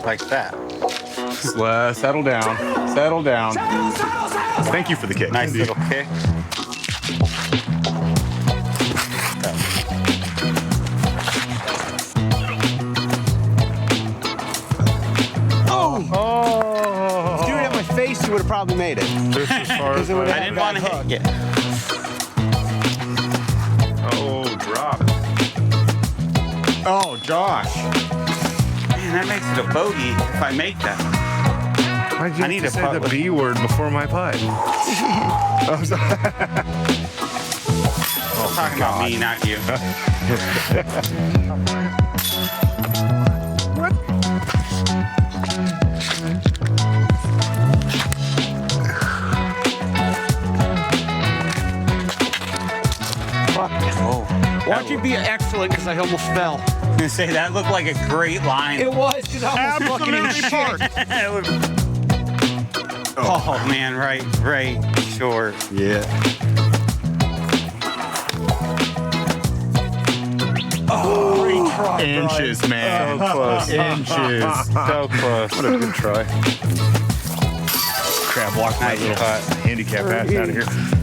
like that. Settle down. Settle down. Thank you for the kick. Nice little kick. Oh! If you do it at my face, you would have probably made it. Just as far as I didn't want to hit you. Oh, drop. Oh, Josh. Man, that makes it a bogey if I make that. Why'd you I need have to a say putt the with- B word before my putt? I'm sorry. I'm talking about me, not you. What? Oh, Watch it be excellent because I almost fell. I was gonna say that looked like a great line. It was because I almost fucking in shit. Oh man, right short. Yeah. Oh, great try, Inches, man. So close. Inches. So close. What a good try. Crab walk my Nice little putt. handicap ass out of here.